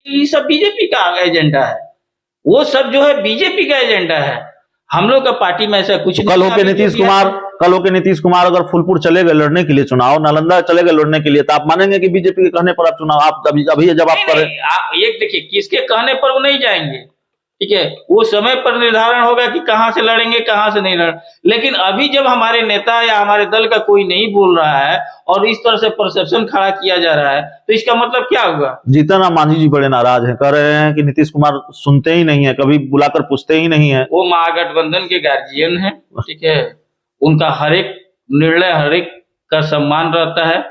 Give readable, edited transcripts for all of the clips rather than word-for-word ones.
ये सब बीजेपी का एजेंडा है, वो सब जो है बीजेपी का एजेंडा है। हम लोग का पार्टी में ऐसा कुछ तो कल होके नीतीश कुमार अगर फूलपुर चले गए लड़ने के लिए चुनाव, नालंदा चले गए लड़ने के लिए, तो आप मानेंगे कि बीजेपी के कहने पर आप चुनाव आप अभी जब आप करें? एक देखिए, किसके कहने पर वो नहीं जाएंगे, ठीक है, वो समय पर निर्धारण होगा कि कहां से लड़ेंगे कहां से नहीं लड़। लेकिन अभी जब हमारे नेता या हमारे दल का कोई नहीं बोल रहा है और इस तरह से परसेप्शन खड़ा किया जा रहा है, तो इसका मतलब क्या होगा? जीतन राम मांझी जी बड़े नाराज हैं, कह रहे हैं कि नीतीश कुमार सुनते ही नहीं है, कभी बुलाकर पूछते ही नहीं है। वो महागठबंधन के गार्जियन है, ठीक है, उनका हर एक निर्णय हर एक का सम्मान रहता है।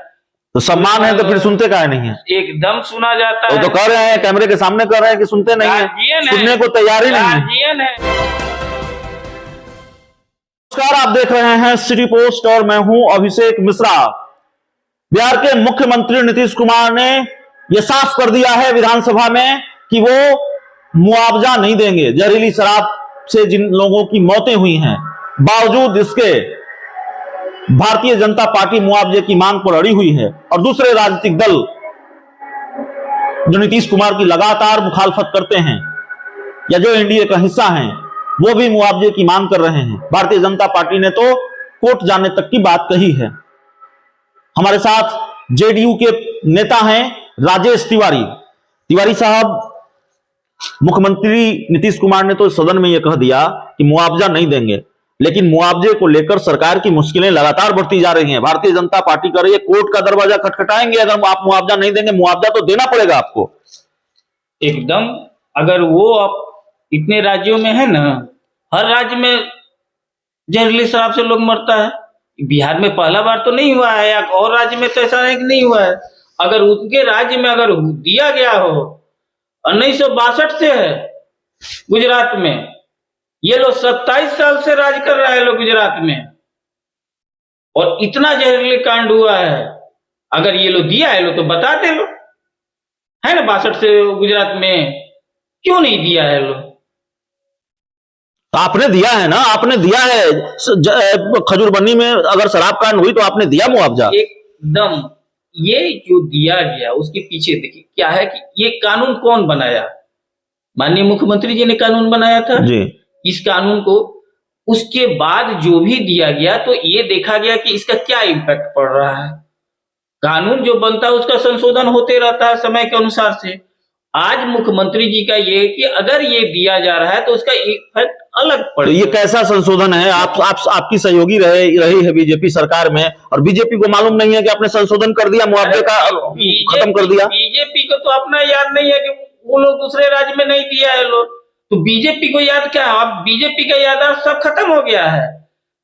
तो सम्मान है तो फिर सुनते काहे नहीं है? एकदम सुना जाता है। तो कह रहे हैं, कैमरे के सामने कह रहे हैं कि सुनते नहीं है, सुनने को तैयार ही नहीं है। नमस्कार, आप देख रहे हैं सिटी पोस्ट और मैं हूं अभिषेक मिश्रा। बिहार के मुख्यमंत्री नीतीश कुमार ने यह साफ कर दिया है विधानसभा में कि वो मुआवजा नहीं देंगे। जहरीली शराब से जिन लोगों की मौतें हुई हैं, बावजूद इसके भारतीय जनता पार्टी मुआवजे की मांग पर अड़ी हुई है और दूसरे राजनीतिक दल जो नीतीश कुमार की लगातार मुखालफत करते हैं या जो एनडीए का हिस्सा हैं, वो भी मुआवजे की मांग कर रहे हैं। भारतीय जनता पार्टी ने तो कोर्ट जाने तक की बात कही है। हमारे साथ जेडीयू के नेता हैं राजेश तिवारी साहब। मुख्यमंत्री नीतीश कुमार ने तो सदन में यह कह दिया कि मुआवजा नहीं देंगे, लेकिन मुआवजे को लेकर सरकार की मुश्किलें लगातार बढ़ती जा रही हैं। भारतीय जनता पार्टी कर रही है, कोर्ट का दरवाजा खटखटाएंगे अगर आप मुआवजा नहीं देंगे। मुआवजा तो देना पड़ेगा आपको एकदम। अगर वो आप इतने राज्यों में है ना, हर राज्य में जहरीली शराब से लोग मरता है। बिहार में पहला बार तो नहीं हुआ है, या और राज्य में तो ऐसा है कि नहीं हुआ है। अगर उनके राज्य में अगर दिया गया हो, 1962 से है गुजरात में, ये लोग 27 साल से राज कर रहा है लोग गुजरात में, और इतना जहरीले कांड हुआ है। अगर ये लोग दिया है लो तो बताते लो, है ना, 62 से गुजरात में क्यों नहीं दिया है लो? तो आपने दिया है ना, आपने दिया है। खजूरबन्नी में अगर शराब कांड हुई तो आपने दिया मुआवजा। एकदम। ये जो दिया गया उसके पीछे देखिए क्या है कि ये कानून कौन बनाया? माननीय मुख्यमंत्री जी ने कानून बनाया था जी। इस कानून को। उसके बाद जो भी दिया गया तो ये देखा गया कि इसका क्या इम्पैक्ट पड़ रहा है। कानून जो बनता है उसका संशोधन होते रहता है समय के अनुसार से। आज मुख्यमंत्री जी का ये कि अगर ये दिया जा रहा है तो उसका इफेक्ट अलग पड़े। तो ये कैसा संशोधन है? आपकी सहयोगी रही है बीजेपी सरकार में, और बीजेपी को मालूम नहीं है कि आपने संशोधन कर दिया, मुआवजे का खत्म कर दिया। बीजेपी को तो अपना याद नहीं है कि वो लोग दूसरे राज्य में नहीं दिया है लोग, तो बीजेपी को याद क्या है? अब बीजेपी का याददाश्त सब खत्म हो गया है।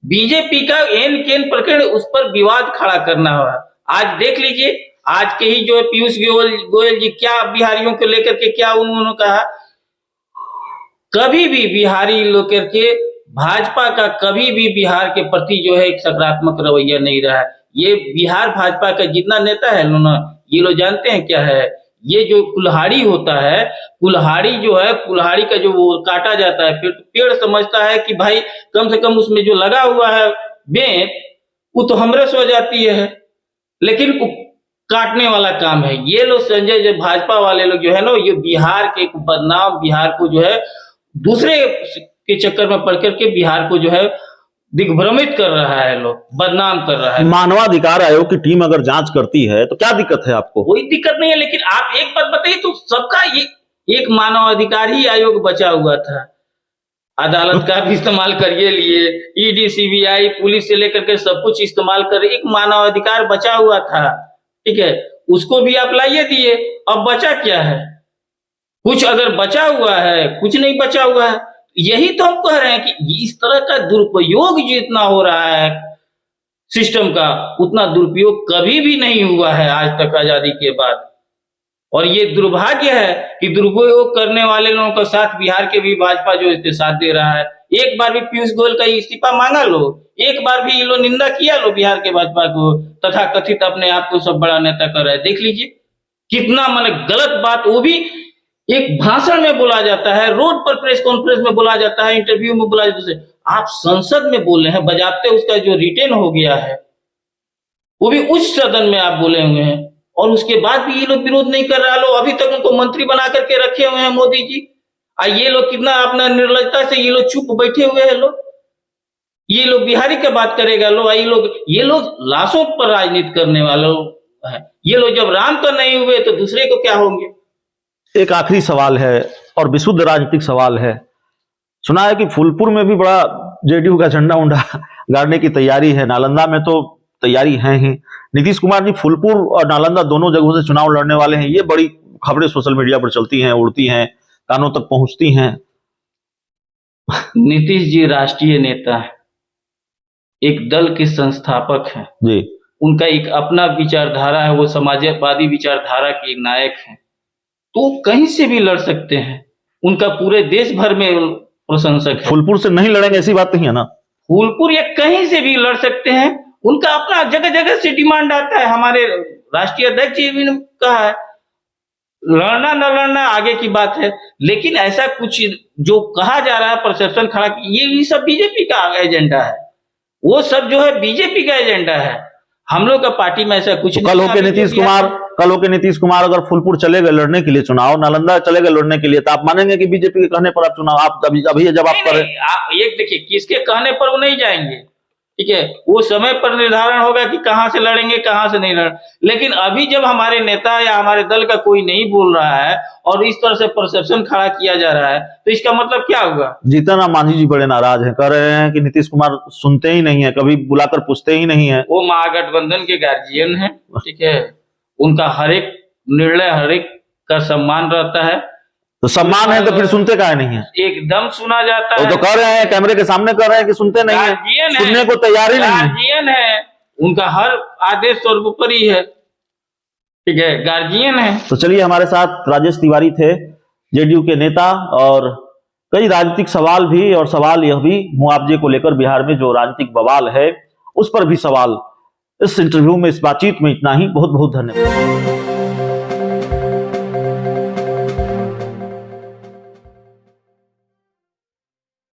बीजेपी का एन केन प्रकरण उस पर विवाद खड़ा करना हुआ। आज देख लीजिए, आज के ही जो है पीयूष गोयल जी क्या बिहारियों को लेकर के क्या उन्होंने कहा। कभी भी बिहारी लेकर के भाजपा का कभी भी बिहार के प्रति जो है एक सकारात्मक रवैया नहीं रहा है। ये बिहार भाजपा का जितना नेता है ना, ये लोग जानते हैं क्या है? ये जो कुल्हाड़ी होता है, कुल्हाड़ी जो है, कुल्हाड़ी का जो वो काटा जाता है, फिर पेड़ समझता है कि भाई कम से कम उसमें जो लगा हुआ है बेंत वो तो हमरे से हो जाती है, लेकिन काटने वाला काम है। ये लोग संजय जो भाजपा वाले लोग जो है ना, ये बिहार के बदनाम, बिहार को जो है दूसरे के चक्कर में पड़ करके बिहार को जो है दिग्भ्रमित कर रहा है, लोग बदनाम कर रहा है। मानवाधिकार आयोग की टीम अगर जांच करती है तो क्या दिक्कत है आपको? कोई दिक्कत नहीं है, लेकिन आप एक बात बताइए, तो सबका ये एक मानवाधिकार ही आयोग बचा हुआ था। अदालत का भी इस्तेमाल करिए लिए, ईडी सीबीआई पुलिस से लेकर के सब कुछ इस्तेमाल कर, एक मानवाधिकार बचा हुआ था, ठीक है, उसको भी आप लाइए दिए। अब बचा क्या है? कुछ अगर बचा हुआ है, कुछ नहीं बचा हुआ है। यही तो हम कह रहे हैं कि इस तरह का दुरुपयोग जितना हो रहा है सिस्टम का, उतना दुरुपयोग कभी भी नहीं हुआ है आज तक आजादी के बाद। और ये दुर्भाग्य है कि दुरुपयोग करने वाले लोगों का साथ बिहार के भी भाजपा जो इसके साथ दे रहा है। एक बार भी पीयूष गोयल का इस्तीफा मांगा लो, एक बार भी ये लोग निंदा किया लो बिहार के भाजपा को, तथा कथित अपने आप को सब बड़ा नेता कर रहा है। देख लीजिए कितना माने गलत बात, वो भी एक भाषण में बोला जाता है, रोड पर प्रेस कॉन्फ्रेंस में बोला जाता है, इंटरव्यू में बोला जाता है। आप संसद में बोल रहे हैं, बजाते उसका जो रिटेन हो गया है, वो भी उच्च सदन में आप बोले हुए हैं। और उसके बाद भी ये लोग विरोध नहीं कर रहा। लोग अभी तक उनको मंत्री बना करके रखे हुए हैं मोदी जी। ये लोग कितना अपना निर्लजता से ये लोग चुप बैठे हुए हैं। ये लोग बिहारी का बात करेगा ये लोग लाशों पर राजनीति करने वाले है। ये लोग जब राम का नहीं हुए तो दूसरे को क्या होंगे। एक आखिरी सवाल है और विशुद्ध राजनीतिक सवाल है। सुना है कि फूलपुर में भी बड़ा जेडीयू का झंडा उंडा गाड़ने की तैयारी है, नालंदा में तो तैयारी है ही। नीतीश कुमार जी फूलपुर और नालंदा दोनों जगहों से चुनाव लड़ने वाले हैं। ये बड़ी खबरें सोशल मीडिया पर चलती हैं, उड़ती हैं, कानों तक पहुंचती हैं। नीतीश जी राष्ट्रीय नेता है, एक दल के संस्थापक हैं जी। उनका एक अपना विचारधारा है, वो समाजवादी विचारधारा के नायक हैं, तो कहीं से भी लड़ सकते हैं। उनका पूरे देश भर में प्रशंसक है। फूलपुर से नहीं लड़ेंगे ऐसी बात नहीं है ना। फूलपुर या कहीं से भी लड़ सकते हैं। उनका अपना जगह जगह से डिमांड आता है। हमारे राष्ट्रीय अध्यक्ष जी ने कहा है लड़ना न लड़ना आगे की बात है, लेकिन ऐसा कुछ जो कहा जा रहा है परसेप्शन खड़ा, ये सब बीजेपी का एजेंडा है। वो सब जो है बीजेपी का एजेंडा है। हम लोग का पार्टी में ऐसा कुछ तो कल होके नीतीश कुमार अगर फूलपुर चले गए लड़ने के लिए चुनाव, नालंदा चले गए लड़ने के लिए, तो आप मानेंगे कि बीजेपी के कहने पर आप चुनाव आप अभी जब आप करें? एक देखिए किसके कहने पर वो नहीं जाएंगे, ठीक है, वो समय पर निर्धारण होगा कि कहां से लड़ेंगे कहां से नहीं लड़। लेकिन अभी जब हमारे नेता या हमारे दल का कोई नहीं बोल रहा है और इस तरह से परसेप्शन खड़ा किया जा रहा है, तो इसका मतलब क्या हुआ? जीतन राम मांझी जी बड़े नाराज हैं, कह रहे हैं कि नीतीश कुमार सुनते ही नहीं है, कभी बुलाकर पूछते ही नहीं है। वो महागठबंधन के गार्जियन है, ठीक है, उनका हर एक निर्णय हर एक का सम्मान रहता है। तो सम्मान है तो फिर सुनते काहे नहीं है? एकदम सुना जाता है। वो तो कह रहे हैं कैमरे के सामने कह रहे हैं कि सुनते नहीं है, सुनने को तैयार ही नहीं है। गार्जियन है, उनका हर आदेश सर्वोपरि है, ठीक है, गार्जियन है। तो चलिए, हमारे साथ राजेश तिवारी थे, जेडीयू के नेता, और कई राजनीतिक सवाल भी, और सवाल यह भी मुआवजे को लेकर बिहार में जो राजनीतिक बवाल है उस पर भी सवाल। इस इंटरव्यू में, इस बातचीत में इतना ही। बहुत बहुत धन्यवाद।